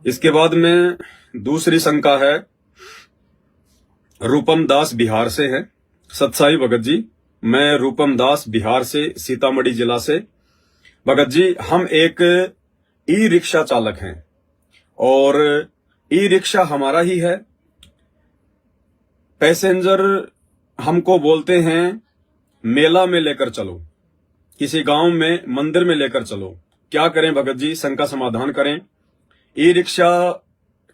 इसके बाद में दूसरी शंका है, रूपम दास बिहार से है। सतसाई भगत जी, मैं रूपम दास बिहार से, सीतामढ़ी जिला से। भगत जी, हम एक ई रिक्शा चालक हैं और ई रिक्शा हमारा ही है। पैसेंजर हमको बोलते हैं मेला में लेकर चलो, किसी गांव में मंदिर में लेकर चलो। क्या करें भगत जी, शंका समाधान करें। ई रिक्शा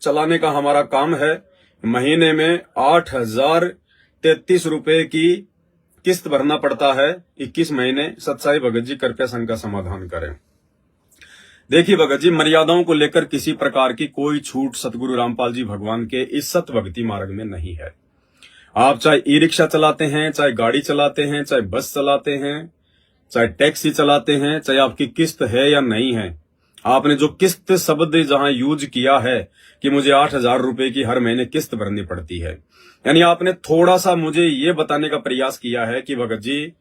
चलाने का हमारा काम है। महीने में 8,033 रुपए की किस्त भरना पड़ता है, 21 महीने। सतसाई भगत जी, कृपया शंका समाधान करें। देखिए भगत जी, मर्यादाओं को लेकर किसी प्रकार की कोई छूट सतगुरु रामपाल जी भगवान के इस सत भक्ति मार्ग में नहीं है। आप चाहे ई रिक्शा चलाते हैं, चाहे गाड़ी चलाते हैं, चाहे बस चलाते हैं, चाहे टैक्सी चलाते हैं, चाहे आपकी किस्त है या नहीं है, आपने जो किस्त शब्द जहां यूज किया है कि मुझे 8,000 रुपए की हर महीने किस्त भरनी पड़ती है, यानी आपने थोड़ा सा मुझे ये बताने का प्रयास किया है कि भगत जी,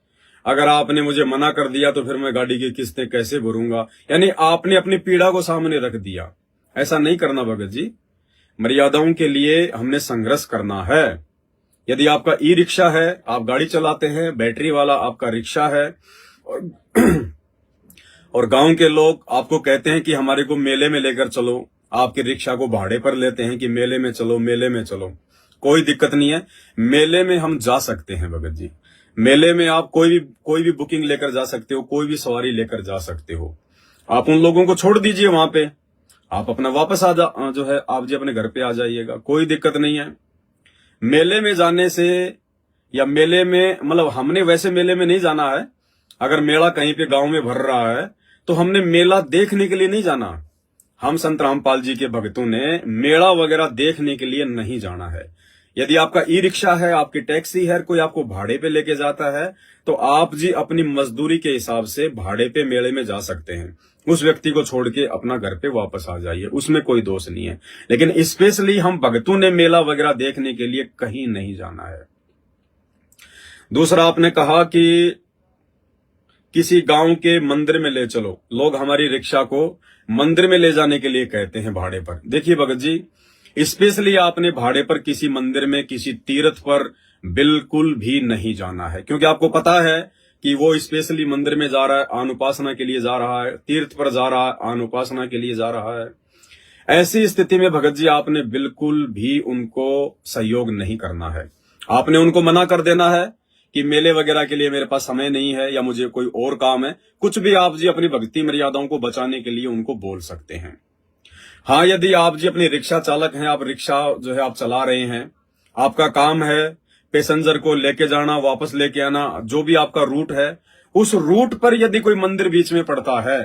अगर आपने मुझे मना कर दिया तो फिर मैं गाड़ी की किस्तें कैसे भरूंगा। यानी आपने अपनी पीड़ा को सामने रख दिया। ऐसा नहीं करना भगत जी। मर्यादाओं के लिए हमने संघर्ष करना है। यदि आपका ई रिक्शा है, आप गाड़ी चलाते हैं, बैटरी वाला आपका रिक्शा है, और गांव के लोग आपको कहते हैं कि हमारे को मेले में लेकर चलो, आपके रिक्शा को भाड़े पर लेते हैं कि मेले में चलो, मेले में चलो, कोई दिक्कत नहीं है। मेले में हम जा सकते हैं भगत जी। मेले में आप कोई भी बुकिंग लेकर जा सकते हो, कोई भी सवारी लेकर जा सकते हो। आप उन लोगों को छोड़ दीजिए वहां पे, आप अपना वापस जो है आप जी अपने घर पे आ जाइएगा, कोई दिक्कत नहीं है। मेले में जाने से या मेले में मतलब हमने वैसे मेले में नहीं जाना है। अगर मेला कहीं पे गांव में भर रहा है तो हमने मेला देखने के लिए नहीं जाना। हम संत रामपाल जी के भक्तों ने मेला वगैरह देखने के लिए नहीं जाना है। यदि आपका ई रिक्शा है, आपकी टैक्सी है, कोई आपको भाड़े पे लेके जाता है, तो आप जी अपनी मजदूरी के हिसाब से भाड़े पे मेले में जा सकते हैं। उस व्यक्ति को छोड़ के अपना घर पे वापस आ जाइए, उसमें कोई दोष नहीं है। लेकिन स्पेशली हम भक्तों ने मेला वगैरह देखने के लिए कहीं नहीं जाना है। दूसरा, आपने कहा कि किसी गांव के मंदिर में ले चलो। लोग हमारी रिक्शा को मंदिर में ले जाने के लिए कहते हैं भाड़े पर। देखिए भगत जी, स्पेशली आपने भाड़े पर किसी मंदिर में, किसी तीर्थ पर बिल्कुल भी नहीं जाना है, क्योंकि आपको पता है कि वो स्पेशली मंदिर में जा रहा है, अनुपासना के लिए जा रहा है, तीर्थ पर जा रहा है, अनुपासना के लिए जा रहा है। ऐसी स्थिति में भगत जी आपने बिल्कुल भी उनको सहयोग नहीं करना है। आपने उनको मना कर देना है कि मेले वगैरह के लिए मेरे पास समय नहीं है या मुझे कोई और काम है। कुछ भी आप जी अपनी भक्ति मर्यादाओं को बचाने के लिए उनको बोल सकते हैं। हाँ, यदि आप जी अपनी रिक्शा चालक हैं, आप रिक्शा जो है आप चला रहे हैं, आपका काम है पैसेंजर को लेके जाना, वापस लेके आना, जो भी आपका रूट है, उस रूट पर यदि कोई मंदिर बीच में पड़ता है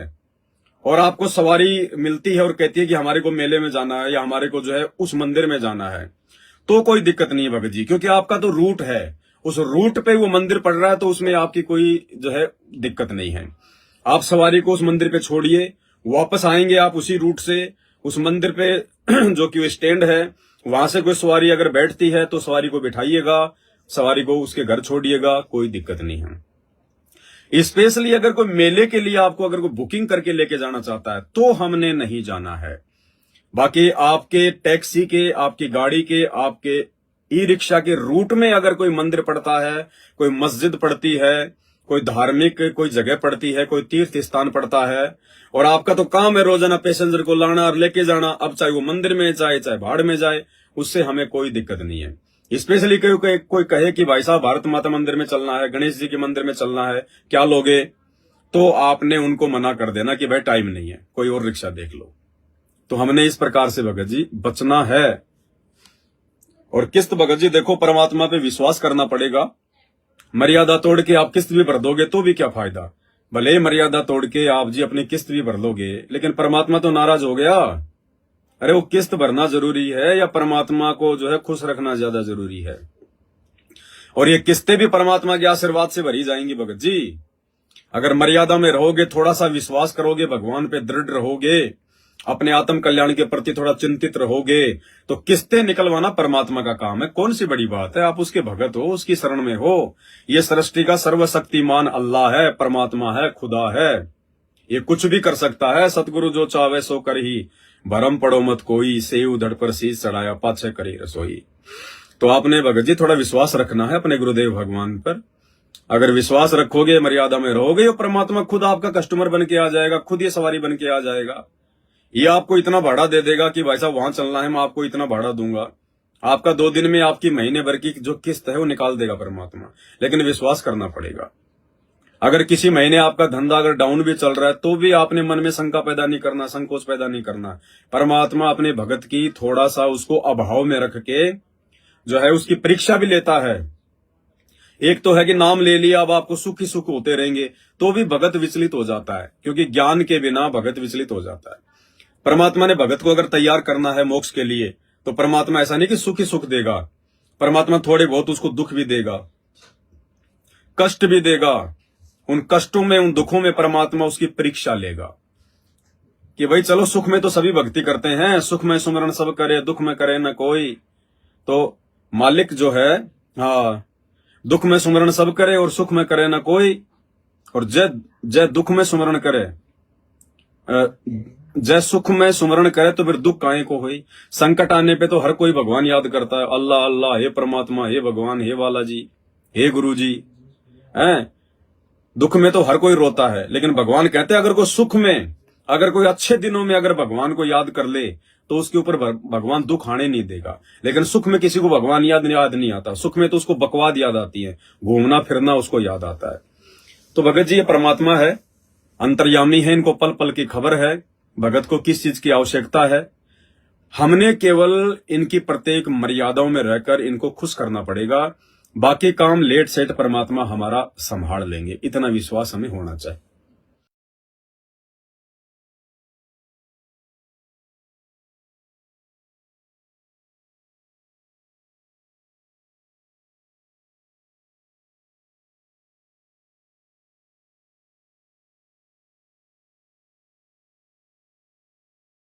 और आपको सवारी मिलती है और कहती है कि हमारे को मेले में जाना है या हमारे को जो है उस मंदिर में जाना है, तो कोई दिक्कत नहीं है भगत जी, क्योंकि आपका तो रूट है, उस रूट पे वो मंदिर पड़ रहा है, तो उसमें आपकी कोई जो है दिक्कत नहीं है। आप सवारी को उस मंदिर पे छोड़िए, वापस आएंगे आप उसी रूट से उस मंदिर पे जो कि वो स्टैंड है, वहां से कोई सवारी अगर बैठती है तो सवारी को बिठाइएगा, सवारी को उसके घर छोड़िएगा, कोई दिक्कत नहीं है। स्पेशली अगर कोई मेले के लिए आपको अगर कोई बुकिंग करके लेके जाना चाहता है तो हमने नहीं जाना है। बाकी आपके टैक्सी के, आपकी गाड़ी के, आपके ई रिक्शा के रूट में अगर कोई मंदिर पड़ता है, कोई मस्जिद पड़ती है, कोई धार्मिक कोई जगह पड़ती है, कोई तीर्थ स्थान पड़ता है, और आपका तो काम है रोजाना पैसेंजर को लाना और लेके जाना, अब चाहे वो मंदिर में जाए चाहे भाड़ में जाए, उससे हमें कोई दिक्कत नहीं है। स्पेशली कोई कहे कि भाई साहब भारत माता मंदिर में चलना है, गणेश जी के मंदिर में चलना है, क्या लोगे, तो आपने उनको मना कर देना कि भाई टाइम नहीं है, कोई और रिक्शा देख लो। तो हमने इस प्रकार से भगत जी बचना है। और किस्त भगत जी देखो, परमात्मा पे विश्वास करना पड़ेगा। मर्यादा तोड़ के आप किस्त भी भर दोगे तो भी क्या फायदा। भले ही मर्यादा तोड़ के आप जी अपनी किस्त भी भर लोगे, लेकिन परमात्मा तो नाराज हो गया। अरे वो किस्त भरना जरूरी है या परमात्मा को जो है खुश रखना ज्यादा जरूरी है। और ये किस्तें भी परमात्मा के आशीर्वाद से भरी जाएंगी भगत जी। अगर मर्यादा में रहोगे, थोड़ा सा विश्वास करोगे, भगवान पे दृढ़ रहोगे, अपने आत्म कल्याण के प्रति थोड़ा चिंतित रहोगे, तो किस्तें निकलवाना परमात्मा का काम है। कौन सी बड़ी बात है, आप उसके भगत हो, उसकी शरण में हो। ये सृष्टि का सर्वशक्तिमान अल्लाह है, परमात्मा है, खुदा है, ये कुछ भी कर सकता है। सतगुरु जो चाहे सो कर ही भरम पड़ो मत कोई, से उधड़ पर शीश चढ़ाया पाछे करी रसोई। तो आपने भगत जी थोड़ा विश्वास रखना है अपने गुरुदेव भगवान पर। अगर विश्वास रखोगे, मर्यादा में रहोगे, तो परमात्मा खुद आपका कस्टमर बन के आ जाएगा, खुद ये सवारी बन के आ जाएगा। ये आपको इतना भाड़ा दे देगा कि भाई साहब वहां चलना है, मैं आपको इतना भाड़ा दूंगा। आपका 2 दिन में आपकी महीने भर की जो किस्त है वो निकाल देगा परमात्मा। लेकिन विश्वास करना पड़ेगा। अगर किसी महीने आपका धंधा अगर डाउन भी चल रहा है तो भी आपने मन में शंका पैदा नहीं करना, संकोच पैदा नहीं करना। परमात्मा अपने भगत की थोड़ा सा उसको अभाव में रख के जो है उसकी परीक्षा भी लेता है। एक तो है कि नाम ले लिया, अब आपको सुख ही सुख होते रहेंगे, तो भी भगत विचलित हो जाता है, क्योंकि ज्ञान के बिना भगत विचलित हो जाता है। परमात्मा ने भगत को अगर तैयार करना है मोक्ष के लिए, तो परमात्मा ऐसा नहीं कि सुख ही सुख देगा, परमात्मा थोड़े बहुत उसको दुख भी देगा, कष्ट भी देगा। उन कष्टों में, उन दुखों में परमात्मा उसकी परीक्षा लेगा कि भाई चलो, सुख में तो सभी भक्ति करते हैं, सुख में सुमरण सब करे, दुख में करे न कोई। तो मालिक जो है, हाँ, दुख में सुमरण सब करे और सुख में करे न कोई, और जय दुख में सुमरण करे, जय सुख में सुमरण करे तो फिर दुख काहे को होई। संकट आने पे तो हर कोई भगवान याद करता है, अल्लाह अल्लाह, हे परमात्मा, हे भगवान, हे वाला जी, हे गुरु जी। दुख में तो हर कोई रोता है, लेकिन भगवान कहते हैं अगर कोई सुख में, अगर कोई अच्छे दिनों में अगर भगवान को याद कर ले तो उसके ऊपर भगवान दुख आने नहीं देगा। लेकिन सुख में किसी को भगवान याद नहीं आता। सुख में तो उसको बकवाद याद आती है, घूमना फिरना उसको याद आता है। तो भगत जी ये परमात्मा है, अंतर्यामी है, इनको पल पल की खबर है भगत को किस चीज की आवश्यकता है। हमने केवल इनकी प्रत्येक मर्यादाओं में रहकर इनको खुश करना पड़ेगा, बाकी काम लेट सेट परमात्मा हमारा संभाल लेंगे। इतना विश्वास हमें होना चाहिए।